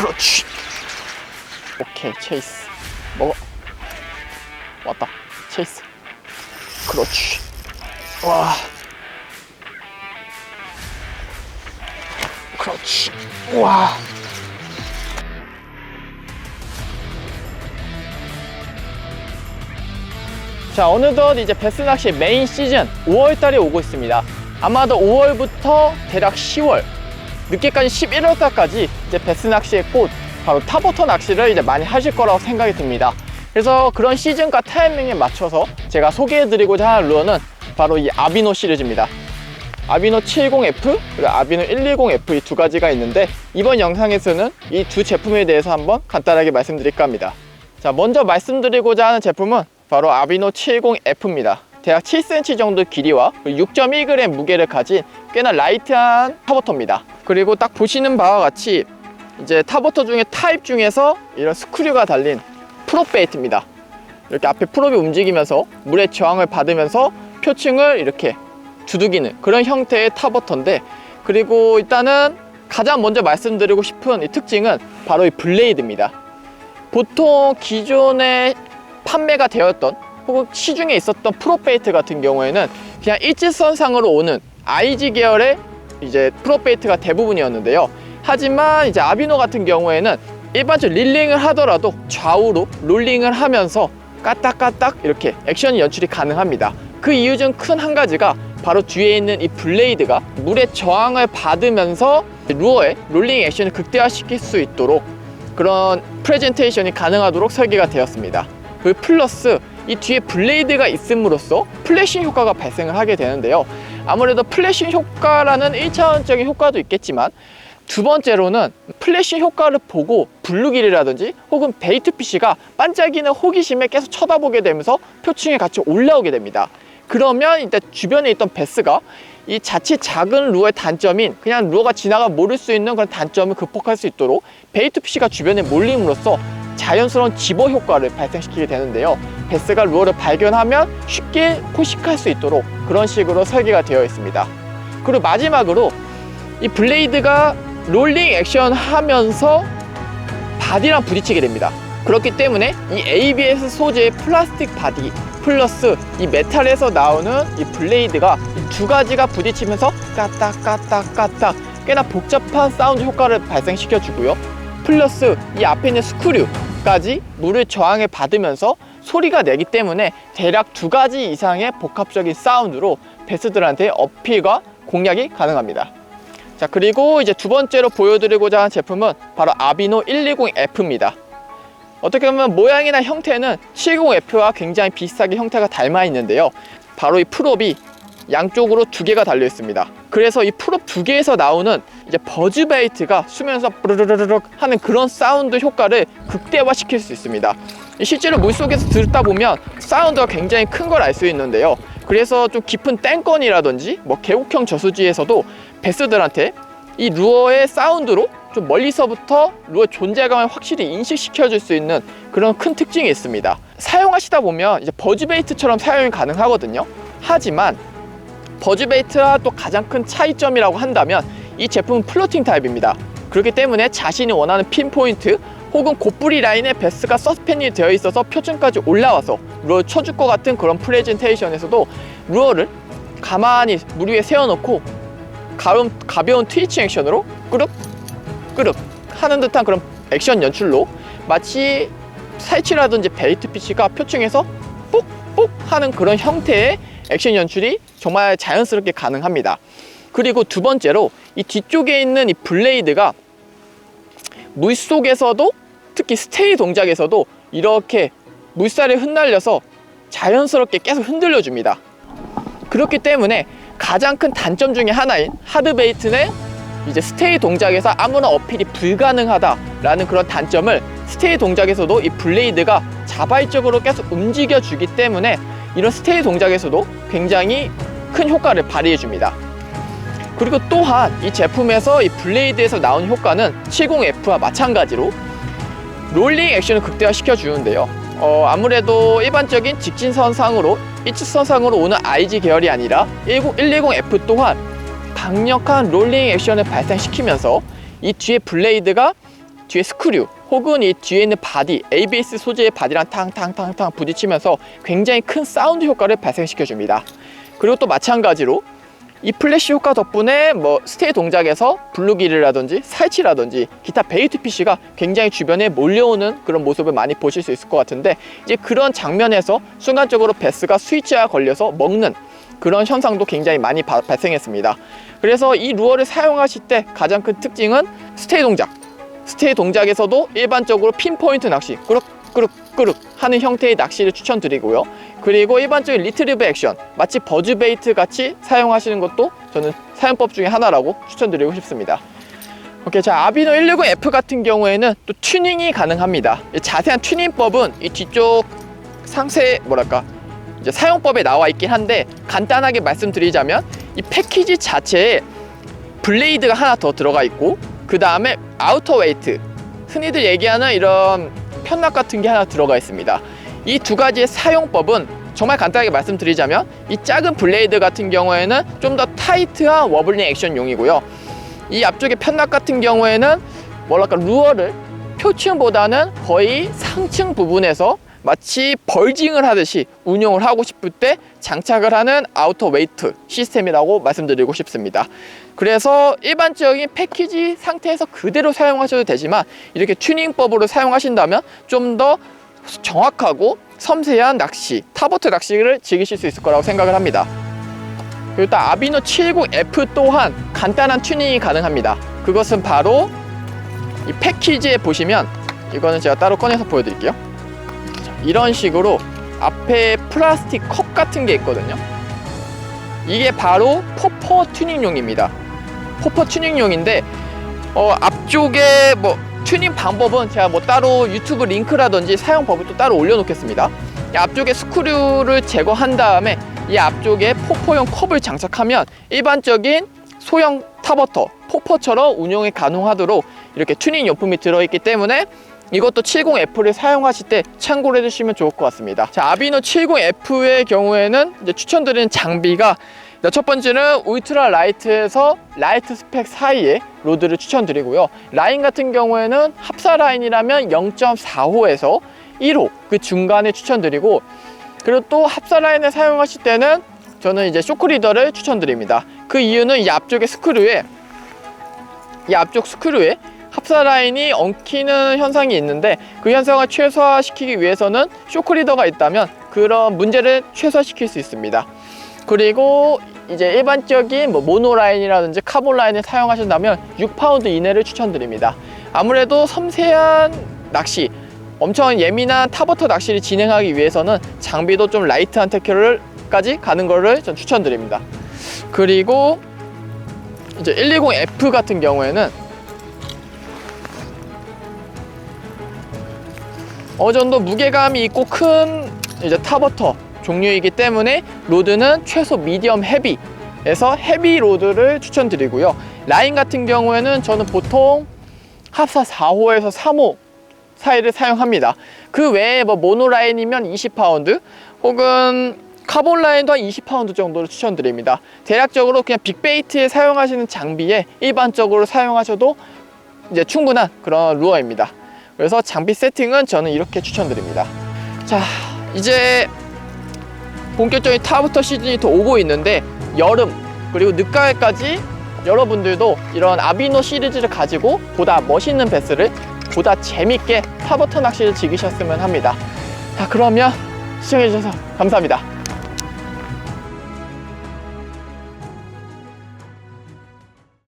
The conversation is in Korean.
그렇지. 오케이, 체이스. 먹어. 왔다. 체이스. 그렇지. 와. 그렇지. 와. 자, 어느덧 이제 베스 낚시 메인 시즌 5월달이 오고 있습니다. 아마도 5월부터 대략 10월, 늦게까지 11월달까지 이제 베스 낚시의 꽃, 바로 탑워터 낚시를 이제 많이 하실 거라고 생각이 듭니다. 그래서 그런 시즌과 타이밍에 맞춰서 제가 소개해드리고자 하는 루어는 바로 이 아비노 시리즈입니다. 아비노 70F 그리고 아비노 120F 이 두 가지가 있는데, 이번 영상에서는 이 두 제품에 대해서 한번 간단하게 말씀드릴까 합니다. 자, 먼저 말씀드리고자 하는 제품은 바로 아비노 70F입니다. 대략 7cm 정도 길이와 6.1g 무게를 가진 꽤나 라이트한 탑워터입니다. 그리고 딱 보시는 바와 같이 이제 탑워터 중에 타입 중에서 이런 스크류가 달린 프롭 베이트입니다. 이렇게 앞에 프롭이 움직이면서 물의 저항을 받으면서 표층을 이렇게 두들기는 그런 형태의 탑워터인데, 그리고 일단은 가장 먼저 말씀드리고 싶은 이 특징은 바로 이 블레이드입니다. 보통 기존에 판매가 되었던 혹은 시중에 있었던 프롭 베이트 같은 경우에는 그냥 일직선상으로 오는 IG 계열의 이제 프롭 베이트가 대부분이었는데요. 하지만 이제 아비노 같은 경우에는 일반적으로 릴링을 하더라도 좌우로 롤링을 하면서 까딱까딱 이렇게 액션이 연출이 가능합니다. 그 이유 중 큰 한 가지가 바로 뒤에 있는 이 블레이드가 물의 저항을 받으면서 루어의 롤링 액션을 극대화시킬 수 있도록 그런 프레젠테이션이 가능하도록 설계가 되었습니다. 그 플러스 이 뒤에 블레이드가 있음으로써 플래싱 효과가 발생을 하게 되는데요. 아무래도 플래싱 효과라는 1차원적인 효과도 있겠지만, 두 번째로는 플래싱 효과를 보고 블루길이라든지 혹은 베이트피쉬가 반짝이는 호기심에 계속 쳐다보게 되면서 표층이 같이 올라오게 됩니다. 그러면 일단 주변에 있던 베스가 이 자칫 작은 루어의 단점인 그냥 루어가 지나가 모를 수 있는 그런 단점을 극복할 수 있도록 베이트피쉬가 주변에 몰림으로써 자연스러운 집어 효과를 발생시키게 되는데요. 베스가 루어를 발견하면 쉽게 포식할 수 있도록 그런 식으로 설계가 되어 있습니다. 그리고 마지막으로 이 블레이드가 롤링 액션 하면서 바디랑 부딪히게 됩니다. 그렇기 때문에 이 ABS 소재의 플라스틱 바디 플러스 이 메탈에서 나오는 이 블레이드가 이 두 가지가 부딪히면서 까딱까딱까딱 꽤나 복잡한 사운드 효과를 발생시켜 주고요. 플러스 이 앞에 있는 스크류까지 물을 저항에 받으면서 소리가 내기 때문에 대략 두 가지 이상의 복합적인 사운드로 베스들한테 어필과 공략이 가능합니다. 자, 그리고 이제 두 번째로 보여드리고자 하는 제품은 바로 아비노 120F입니다. 어떻게 보면 모양이나 형태는 70F와 굉장히 비슷하게 형태가 닮아 있는데요. 바로 이 프롭이 양쪽으로 두 개가 달려 있습니다. 그래서 이 프롭 두 개에서 나오는 이제 버즈 베이트가 수면에서 뿌르르르륵 하는 그런 사운드 효과를 극대화시킬 수 있습니다. 실제로 물속에서 듣다 보면 사운드가 굉장히 큰 걸 알 수 있는데요. 그래서 좀 깊은 땡건이라든지 뭐 계곡형 저수지에서도 베스들한테 이 루어의 사운드로 좀 멀리서부터 루어의 존재감을 확실히 인식시켜 줄 수 있는 그런 큰 특징이 있습니다. 사용하시다 보면 이제 버즈베이트처럼 사용이 가능하거든요. 하지만 버즈베이트와 또 가장 큰 차이점이라고 한다면 이 제품은 플로팅 타입입니다. 그렇기 때문에 자신이 원하는 핀포인트 혹은 곧부리 라인에 베스가 서스펜이 되어 있어서 표층까지 올라와서 루어를 쳐줄 것 같은 그런 프레젠테이션에서도 루어를 가만히 물 위에 세워놓고 가벼운 트위치 액션으로 끄륵 끄륵 하는 듯한 그런 액션 연출로 마치 살치라든지 베이트피쉬가 표층에서 뽁뽁 하는 그런 형태의 액션 연출이 정말 자연스럽게 가능합니다. 그리고 두 번째로 이 뒤쪽에 있는 이 블레이드가 물속에서도 특히 스테이 동작에서도 이렇게 물살에 흩날려서 자연스럽게 계속 흔들려 줍니다. 그렇기 때문에 가장 큰 단점 중에 하나인 하드베이트는 이제 스테이 동작에서 아무런 어필이 불가능하다라는 그런 단점을 스테이 동작에서도 이 블레이드가 자발적으로 계속 움직여 주기 때문에 이런 스테이 동작에서도 굉장히 큰 효과를 발휘해 줍니다. 그리고 또한 이 제품에서 이 블레이드에서 나오는 효과는 70F와 마찬가지로 롤링 액션을 극대화시켜 주는데요. 아무래도 일반적인 직진선상으로 일직선상으로 오는 IG 계열이 아니라 120F 또한 강력한 롤링 액션을 발생시키면서 이 뒤에 블레이드가 뒤에 스크류 혹은 이 뒤에 있는 바디, ABS 소재의 바디랑 탕탕탕탕 부딪히면서 굉장히 큰 사운드 효과를 발생시켜 줍니다. 그리고 또 마찬가지로 이 플래시 효과 덕분에 뭐 스테이 동작에서 블루길이라든지 살치라든지 기타 베이트 피쉬가 굉장히 주변에 몰려오는 그런 모습을 많이 보실 수 있을 것 같은데, 이제 그런 장면에서 순간적으로 베스가 스위치가 걸려서 먹는 그런 현상도 굉장히 많이 발생했습니다. 그래서 이 루어를 사용하실 때 가장 큰 특징은 스테이 동작. 스테이 동작에서도 일반적으로 핀포인트 낚시, 꾸룩꾸룩꾸룩 하는 형태의 낚시를 추천드리고요. 그리고 일반적인 리트리브 액션, 마치 버즈베이트 같이 사용하시는 것도 저는 사용법 중에 하나라고 추천드리고 싶습니다. 오케이, 자, 아비노 160F 같은 경우에는 또 튜닝이 가능합니다. 자세한 튜닝법은 이 뒤쪽 상세 이제 사용법에 나와 있긴 한데, 간단하게 말씀드리자면 이 패키지 자체에 블레이드가 하나 더 들어가 있고, 그 다음에 아우터 웨이트, 흔히들 얘기하는 이런 편납 같은 게 하나 들어가 있습니다. 이 두 가지의 사용법은 정말 간단하게 말씀드리자면, 이 작은 블레이드 같은 경우에는 좀 더 타이트한 워블링 액션용이고요. 이 앞쪽의 편납 같은 경우에는 루어를 표층보다는 거의 상층 부분에서 마치 벌징을 하듯이 운용을 하고 싶을 때 장착을 하는 아우터 웨이트 시스템이라고 말씀드리고 싶습니다. 그래서 일반적인 패키지 상태에서 그대로 사용하셔도 되지만, 이렇게 튜닝법으로 사용하신다면 좀 더 정확하고 섬세한 낚시, 탑워터 낚시를 즐기실 수 있을 거라고 생각을 합니다. 그리고 또 아비노 720F 또한 간단한 튜닝이 가능합니다. 그것은 바로 이 패키지에 보시면, 이거는 제가 따로 꺼내서 보여드릴게요. 이런 식으로 앞에 플라스틱 컵 같은 게 있거든요. 이게 바로 포퍼 튜닝용입니다. 포퍼 튜닝용인데 앞쪽에 튜닝 방법은 제가 따로 유튜브 링크라든지 사용법을 또 따로 올려놓겠습니다. 앞쪽에 스크류를 제거한 다음에 이 앞쪽에 포퍼용 컵을 장착하면 일반적인 소형 탑워터 포퍼처럼 운용이 가능하도록 이렇게 튜닝 용품이 들어있기 때문에 이것도 70F를 사용하실 때 참고를 해주시면 좋을 것 같습니다. 자, 아비노 70F의 경우에는 이제 추천드리는 장비가, 첫 번째는 울트라 라이트에서 라이트 스펙 사이에 로드를 추천드리고요. 라인 같은 경우에는 합사 라인이라면 0.45에서 1호 그 중간에 추천드리고, 그리고 또 합사 라인을 사용하실 때는 저는 이제 쇼크리더를 추천드립니다. 그 이유는 이 앞쪽에 이 앞쪽 스크류에 합사 라인이 엉키는 현상이 있는데, 그 현상을 최소화시키기 위해서는 쇼크리더가 있다면 그런 문제를 최소화시킬 수 있습니다. 그리고 이제 일반적인 모노 라인이라든지 카본 라인을 사용하신다면 6파운드 이내를 추천드립니다. 아무래도 섬세한 낚시, 엄청 예민한 탑워터 낚시를 진행하기 위해서는 장비도 좀 라이트한 태클까지 가는 거를 전 추천드립니다. 그리고 이제 120F 같은 경우에는 어느 정도 무게감이 있고 큰 이제 탑워터 종류이기 때문에 로드는 최소 미디엄 헤비에서 헤비 로드를 추천드리고요. 라인 같은 경우에는 저는 보통 합사 4호에서 3호 사이를 사용합니다. 그 외에 모노 라인이면 20파운드 혹은 카본 라인도 한 20파운드 정도를 추천드립니다. 대략적으로 그냥 빅베이트에 사용하시는 장비에 일반적으로 사용하셔도 이제 충분한 그런 루어입니다. 그래서 장비 세팅은 저는 이렇게 추천드립니다. 자, 이제 본격적인 탑워터 시즌이 더 오고 있는데, 여름 그리고 늦가을까지 여러분들도 이런 아비노 시리즈를 가지고 보다 멋있는 베스를 보다 재밌게 탑워터 낚시를 즐기셨으면 합니다. 자, 그러면 시청해주셔서 감사합니다.